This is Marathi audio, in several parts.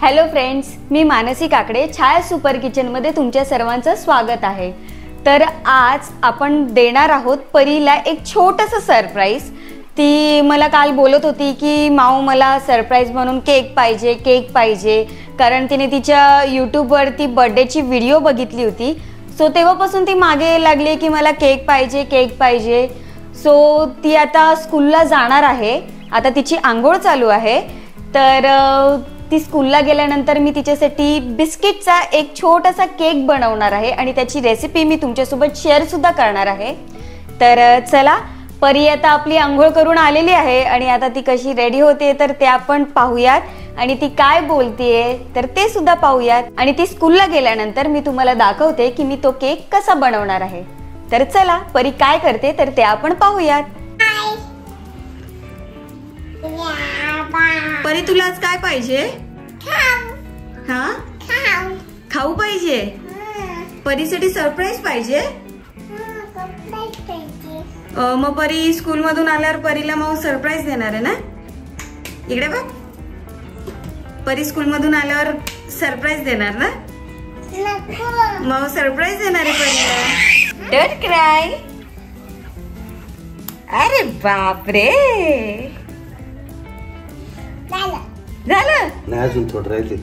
हॅलो फ्रेंड्स, मी मानसी काकडे छाया सुपर किचन मध्ये तुमच्या सर्वांचं स्वागत आहे। तर आज आपण देणार आहोत परीला एक छोटंसं सरप्राईज। ती मला काल बोलत होती की माऊ मला सरप्राईज म्हणून केक पाहिजे कारण तिने तिच्या YouTube वरती बर्थडेची व्हिडिओ बघितली होती। सो तेव्हापासून ती मागे लागली की मला केक पाहिजे। सो ती आता स्कूलला जाणार आहे, आता तिची आंघोळ चालू आहे। तर ती स्कूलला गेल्यानंतर मी तिच्यासाठी बिस्किटचा एक छोटासा केक बनवणार आहे आणि त्याची रेसिपी मी तुमच्यासोबत शेअर सुद्धा करणार आहे। तर चला, परी आता आपली आंघोळ करून आलेली आहे आणि आता ती कशी रेडी होते तर ते आपण पाहूयात आणि ती काय बोलतेय तर ते सुद्धा पाहूयात। आणि ती स्कूलला गेल्यानंतर मी तुम्हाला दाखवते की मी तो केक कसा बनवणार आहे। तर चला, परी काय करते तर ते आपण पाहूयात। परी, तुला आज काय पाहिजे? खाऊ पाहिजे? परीसाठी सरप्राईज पाहिजे? मग परी स्कूल मधून आल्यावर परीला मग सरप्राईज देणार आहे ना? इकडे बघ, परी स्कूल मधून आल्यावर सरप्राईज देणार ना? मग सरप्राईज देणार आहे परीला। Don't cry. अरे बापरे, झालं नाही, अजून थोडं राहिले।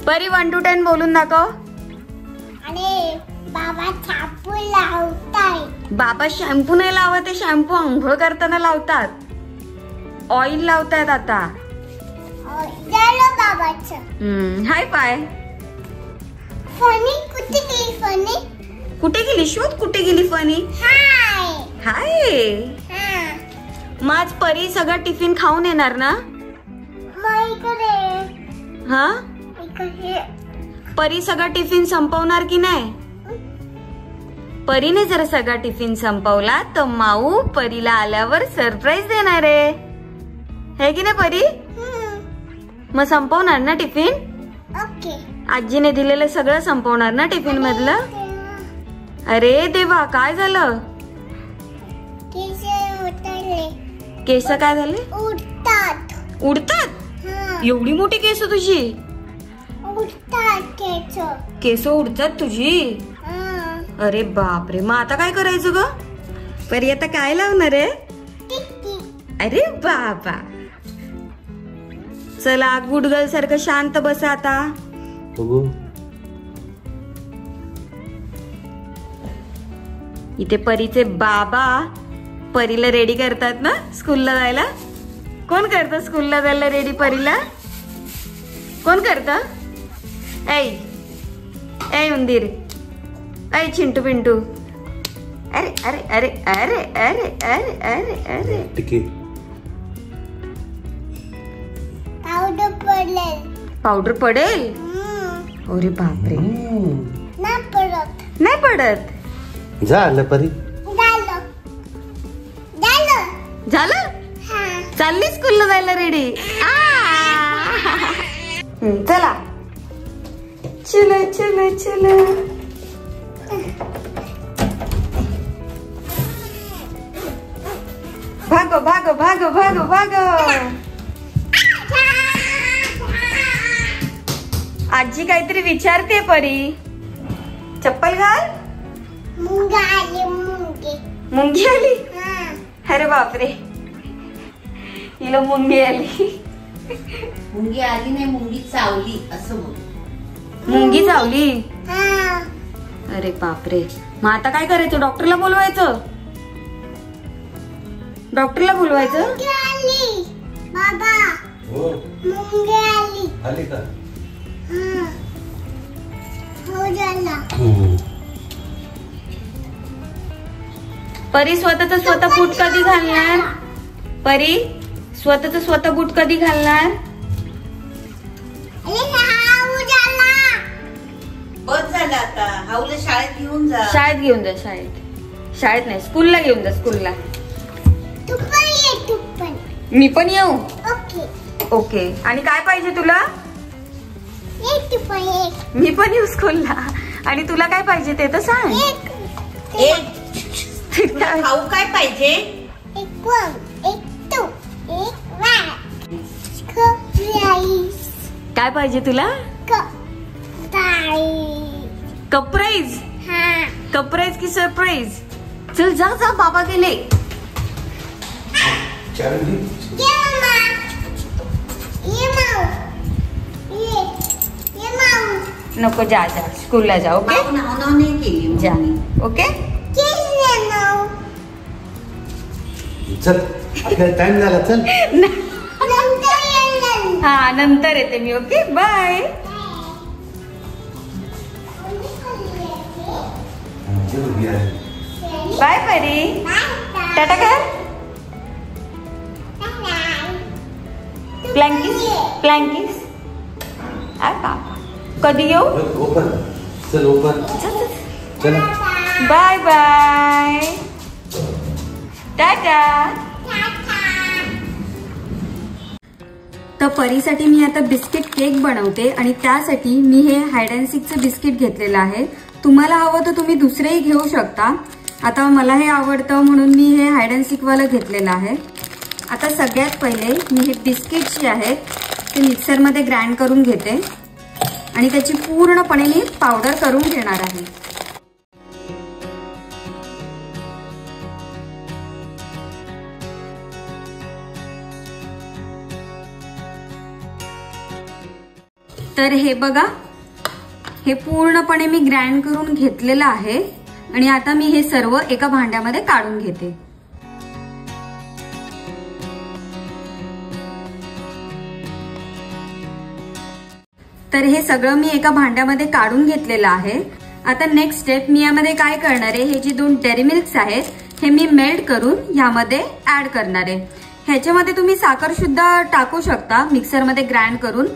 परी 1 to 10 बोलून दाखव। बाबा शॅम्पू नाही लावत, शॅम्पू आंघोळ करताना लावतात, ऑइल लावतायत आता। हाय पाय। कुठे गेली? शोध, कुठे गेली फनी? हाय। मग आज परी सगळं टिफिन खाऊन येणार ना? हा, परी सगळं टिफिन संपवणार की नाही? परीने जर सगळा टिफिन संपवला तर माऊ परीला आल्यावर सरप्राईज देणार आहे की नाही परी? मग संपवणार ना टिफिन? आजीने दिलेलं सगळं संपवणार ना टिफिन मधलं? अरे देवा, काय झालं? केस काय झाले? उडतात? एवढी मोठी केस तुझी? केस उडतात तुझी? अरे बापरे, मग आता काय करायचं ग? परी आता काय लावणार आहे? अरे बाबा, चला गुड गर्ल सारखं शांत बसा आता। इथे परीचे बाबा परीला रेडी करतात ना स्कूलला जायला। कोण करतं स्कूलला जायला रेडी परीला? कोण करतं? ऐ उंदीर, ऐ चिंटू पिंटू, अरे अरे अरे अरे अरे अरे अरे अरे पावडर पडेल? अरे बापरे, नाही पडत। झालं परी? झालं? चालली स्कूलला जायला रेडी? चला, चलो चलो चलो। भागो भागो भागो भागो भागो। आजी काहीतरी विचारते परी। चप्पल घाल। मुंगी आली? अरे बापरे, हिला मुंगी आली। मुंगी आली नाही, मुंगी चावली असं बोल। मुंगी चावली? अरे बापरे, मग आता काय करायचं? डॉक्टरला बोलवायचं? डॉक्टरला बोलवायचं? परी स्वतःच स्वतः बूट कधी घालणार? परी स्वतःच स्वतः बूट कधी घालणार? बस झालं आता, हाऊला शाळेत घेऊन जा। शाळेत घेऊन जा, शाळेत नाही, स्कूलला घेऊन जा, स्कूलला। मी पण येऊ? ओके। आणि काय पाहिजे तुला? मी पण येऊ स्कूलला। आणि तुला काय पाहिजे ते तर सांग। खाऊ काय पाहिजे? काय पाहिजे तुला? कपराईज. कपराईज की सरप्राईज? चल जा जा, बाबा गेले. नको, जा जा, स्कूलला जा. ओके जा. ओके चल, आपल्याला टाइम झाला. चल हा, नंतर येते मी. Okay, bye. बाय परी. टाटा कर. प्लँकिस प्लँकिस. कधी येऊ? ओपन. चल ओपन. चल बाय बाय. टाटा. तर परीसाठी मी आता बिस्किट केक बनवते आणि त्यासाठी मी हे हाइड अँड सीकचं बिस्किट घेतलेलं आहे. तुम्हाला हवं तर तुम्ही दुसरेही घेऊ शकता. आता मला हे आवडतं म्हणून मी हे हाइड अँड सीक वाला घेतलेलं आहे. आता सगळ्यात पहिले मी हे बिस्किट जे आहेत ते मिक्सरमध्ये ग्राइंड करून घेते आणि त्याची पूर्णपणे मी पावडर करून घेणार आहे. तर हे बघा, हे पूर्णपणे मी ग्राइंड करून घेतलेलं आहे आणि आता मी हे सर्व एका भांड्यामध्ये काढून घेते. तर हे सगळं मी एका भांड्यामध्ये काढून घेतलेलं आहे. आता नेक्स्ट स्टेप मी यामध्ये काय करणार आहे, हे जे 2 डेअरी मिल्क्स आहेत हे मी मेल्ट करून यामध्ये ऍड करणार आहे. ह्याच्यामध्ये तुम्ही साखर सुद्धा टाकू शकता मिक्सरमध्ये ग्राइंड करून,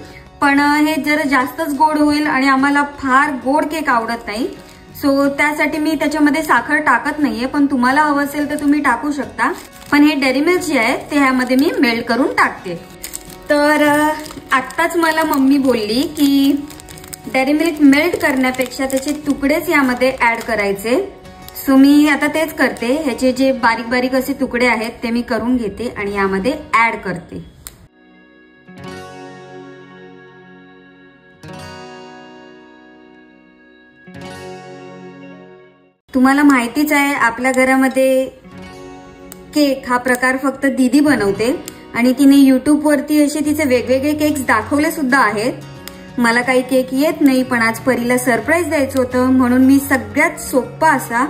पण हे जरा जास्तच गोड होईल आणि आम्हाला फार गोड केक आवडत नाही. सो त्यासाठी मी त्याच्यामध्ये साखर टाकत नाहीये, पण तुम्हाला हवं असेल तर तुम्ही टाकू शकता. पण हे डेअरी मिल्क जे आहेत ते ह्यामध्ये मी मेल्ट करून टाकते. तर आत्ताच मला मम्मी बोलली की डेअरी मिल्क मेल्ट करण्यापेक्षा त्याचे तुकडेच यामध्ये ऍड करायचे. सो मी आता तेच करते. ह्याचे जे बारीक बारीक असे तुकडे आहेत ते मी करून घेते आणि यामध्ये ऍड करते. तुम्हाला माहितीच आहे आपल्या घरामध्ये केक हा प्रकार फक्त दीदी बनवते आणि तिने YouTube वरती असे तिचे वेगवेगळे केक्स दाखवले सुद्धा आहेत. मला काही केक येत नाही, पण आज परीला सरप्राईज द्यायचं होतं म्हणून मी सगळ्यात सोपा असा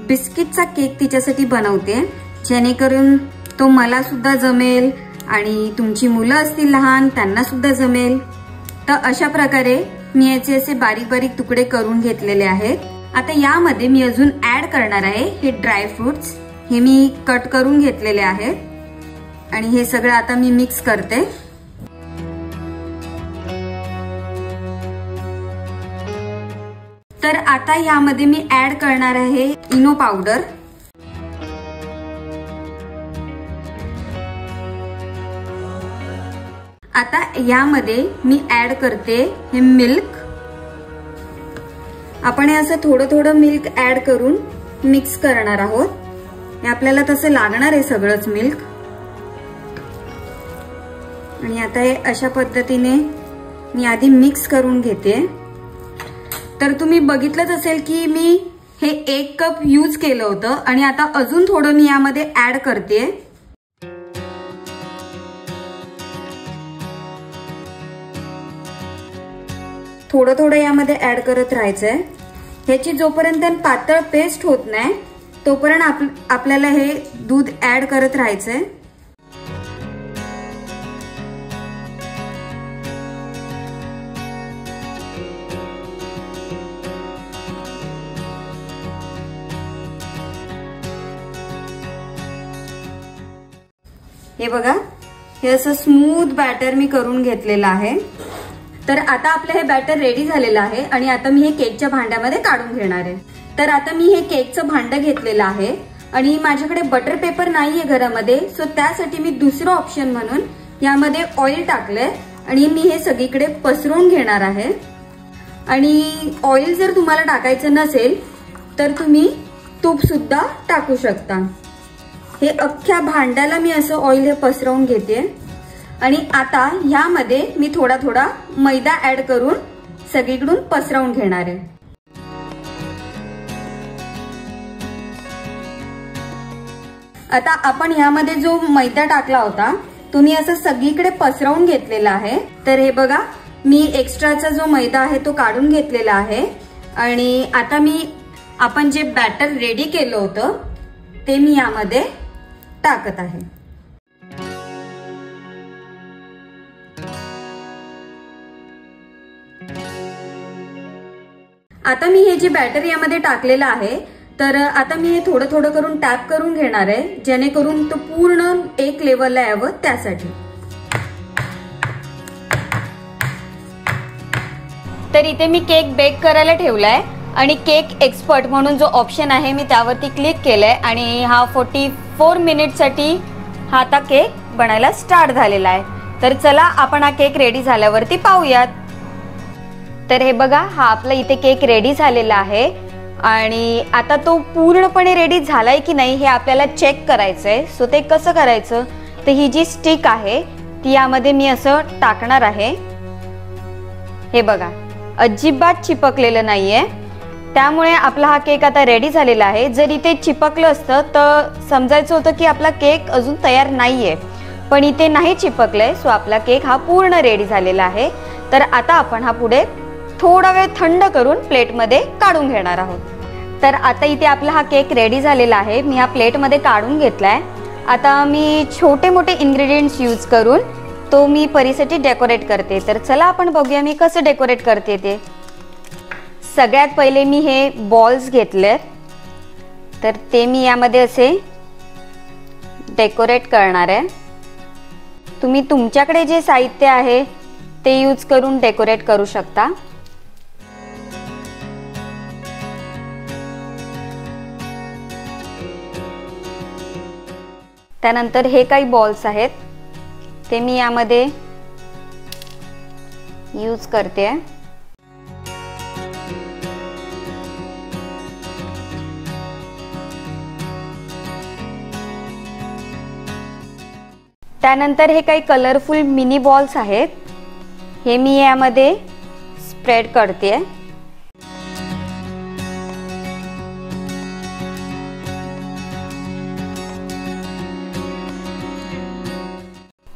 बिस्किटचा केक तिच्यासाठी बनवते, जेणेकरून तो मला सुद्धा जमेल आणि तुमची मुलं असतील लहान त्यांना सुद्धा जमेल. तर अशा प्रकारे मी याचे असे बारीक बारीक तुकडे करून घेतलेले आहेत. आता यामध्ये मी अजून ऍड करणार आहे हे ड्राय फ्रुट्स. हे मी कट करून घेतलेले आहेत आणि हे सगळं आता मी मिक्स करते. तर आता यामध्ये मी ऍड करणार आहे इनो पावडर. आता यामध्ये मी ऍड करते हे मिल्क. आपण हे असं थोडं थोडं मिल्क ऍड करून मिक्स करणार आहोत. हे आपल्याला तसं लागणार आहे सगळंच मिल्क. आणि आता हे अशा पद्धतीने मी आधी मिक्स करून घेते. तर तुम्ही बघितलंच असेल की मी हे 1 कप यूज केलं होतं आणि आता अजून थोडं मी यामध्ये ऍड करते. थोडं थोडं यामध्ये ऍड करत राहायचंय. ह्याची जोपर्यंत पातळ पेस्ट होत नाही तोपर्यंत आपल्याला हे दूध ऍड करत राहायचंय. हे बघा, हे असं स्मूथ बॅटर मी करून घेतलेलं आहे. तर आता आपलं हे बॅटर रेडी झालेलं आहे आणि आता मी हे केकच्या भांड्यामध्ये काढून घेणार आहे. तर आता मी हे केकचं भांडं घेतलेलं आहे आणि माझ्याकडे बटर पेपर नाहीये घरामध्ये, सो त्यासाठी मी दुसरं ऑप्शन म्हणून यामध्ये ऑइल टाकलंय आणि मी हे सगळीकडे पसरवून घेणार आहे. आणि ऑइल जर तुम्हाला टाकायचं नसेल तर तुम्ही तूप सुद्धा टाकू शकता. हे अख्ख्या भांड्याला मी असं ऑइल हे पसरवून घेते आणि आता ह्यामध्ये मी थोडा थोडा मैदा ऍड करून सगळीकडून पसरवून घेणार आहे. आता आपण ह्यामध्ये जो मैदा टाकला होता तो मी असं सगळीकडे पसरवून घेतलेला आहे. तर हे बघा, मी एक्स्ट्राचा जो मैदा आहे तो काढून घेतलेला आहे. आणि आता आपण जे बॅटर रेडी केलं होतं ते मी यामध्ये टाकत आहे. आता मी हे जे बॅटर यामध्ये टाकलेलं आहे तर आता मी हे थोडं थोडं करून टॅप करून घेणार आहे, जेणेकरून तो पूर्ण एक लेवलला यावं त्यासाठी. तर इथे मी केक बेक करायला ठेवलाय आणि केक एक्सपर्ट म्हणून जो ऑप्शन आहे मी त्यावरती क्लिक केलंय आणि हा 44 मिनिटसाठी हा आता केक बनायला स्टार्ट झालेला आहे. तर चला आपण हा केक रेडी झाल्यावरती पाहूयात. तर हे बघा, हा आपला इथे केक रेडी झालेला आहे आणि आता तो पूर्णपणे रेडी झालाय की नाही हे आपल्याला चेक करायचंय. सो ते कसं करायचं, तर ही जी स्टिक आहे ती यामध्ये मी असं टाकणार आहे. हे बघा, अजिबात चिपकलेलं नाहीये, त्यामुळे आपला हा केक आता रेडी झालेला आहे. जर इथे चिपकलं असतं तर समजायचं होतं की आपला केक अजून तयार नाहीये, पण इथे नाही चिपकलंय. सो आपला केक हा पूर्ण रेडी झालेला आहे. तर आता आपण हा पुढे थोडा वेळ थंड करून प्लेटमध्ये काढून घेणार आहोत. तर आता इथे आपला हा केक रेडी झालेला आहे. मी हा प्लेटमध्ये काढून घेतलाय. आता मी छोटे मोठे इन्ग्रेडियंट्स यूज करून तो मी परीसाठी डेकोरेट करते. तर चला आपण बघूया मी कसं डेकोरेट करते ते. सगळ्यात पहिले मी हे बॉल्स घेतले, तर ते मी यामध्ये असे डेकोरेट करणार आहे. तुम्ही तुमच्याकडे जे साहित्य आहे ते यूज करून डेकोरेट करू शकता. त्यानंतर हे काही बॉल्स आहेत ते मी यामध्ये यूज करते. त्यानंतर हे काही कलरफुल मिनी बॉल्स आहेत, हे मी यामध्ये स्प्रेड करते.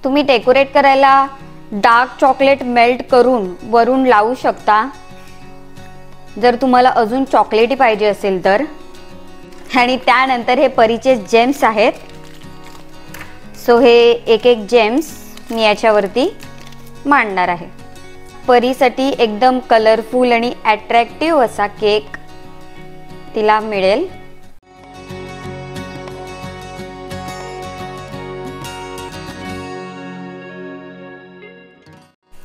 तुम्ही डेकोरेट करायला डार्क चॉकलेट मेल्ट करून वरून लावू शकता जर तुम्हाला अजून चॉकलेटी पाहिजे असेल तर. आणि त्यानंतर हे परीचे जेम्स आहेत. सो हे एक एक जेम्स मी याच्यावरती मांडणार आहे. परीसाठी एकदम कलरफुल आणि अट्रॅक्टिव्ह असा केक तिला मिळेल.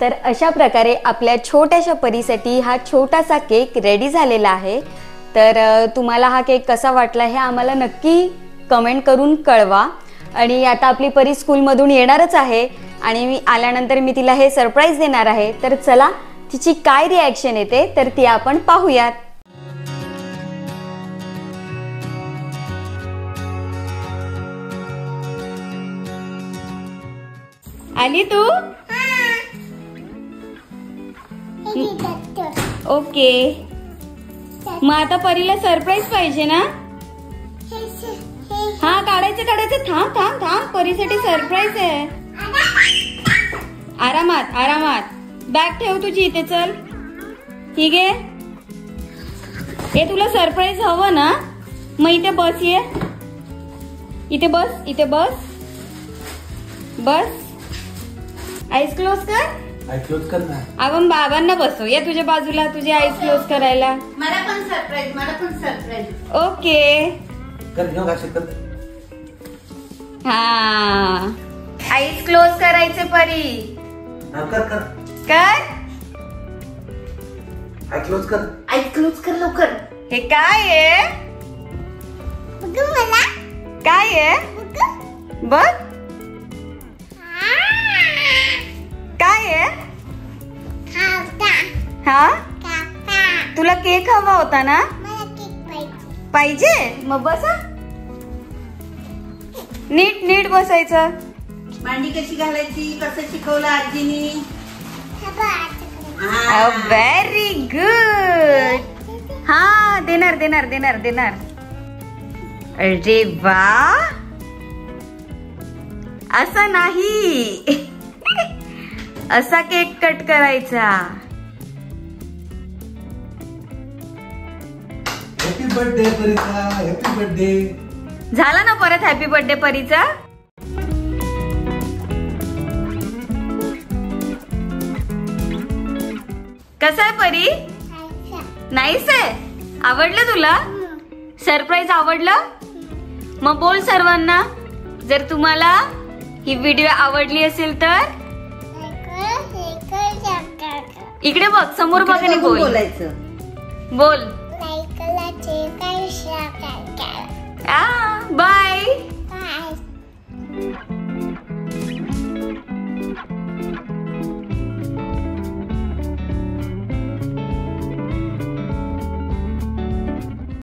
तर अशा प्रकारे आपल्या छोट्याशा परीसाठी हा छोटासा केक रेडी झालेला आहे. तर तुम्हाला हा केक कसा वाटला हे आम्हाला नक्की कमेंट करून कळवा. आणि आता आपली परी स्कूलमधून येणारच आहे आणि मी आल्यानंतर मी तिला हे सरप्राईज देणार आहे. तर चला तिची काय रिॲक्शन येते तर ती आपण पाहूयात. आली तू? ओके, मग आता परीला सरप्राईज पाहिजे ना? हा, काढायचं काढायचं. थांब थांब थांब, परीसाठी सरप्राईज आहे. आरामात आरामात. बॅग ठेव तुझी इथे. चल, ठीक आहे. हे तुला सरप्राईज हवं ना? मग इथे बस. ये इथे बस, इथे बस. बस. आईज क्लोज कर. आईज क्लोज कर ना. आपण बाबांना बसव. या तुझ्या बाजूला तुझी आईज क्लोज करायला. मला पण सरप्राईज, मला पण सरप्राईज. ओके, कर घेऊ का कर. हा, आईज क्लोज करायचे परी. कर कर कर. आईज क्लोज कर. आईज क्लोज कर लवकर. हे काय आहे? मला काय आहे बघ. काय आहे? हा, तुला केक हवा होता ना? पाहिजे. मग बसा. नीट नीट बसायचं. मांडी कशी घालायची कसं शिकवलं आजीनी. Very good. हा देणार देणार देणार देणार. अरे वा, असा नाही, असा केक कट करायचा. हॅपी बर्थडे परीचा, हॅपी बर्थडे. झाला ना परत हॅपी बर्थडे परीचा. कसा आहे परी? नाईस आहे. आवडलं तुला? सरप्राईज आवडलं? मग बोल सर्वांना, जर तुम्हाला ही व्हिडिओ आवडली असेल तर इकडे बघ, समोर बघ आणि बोल. बोलायचं. बोल.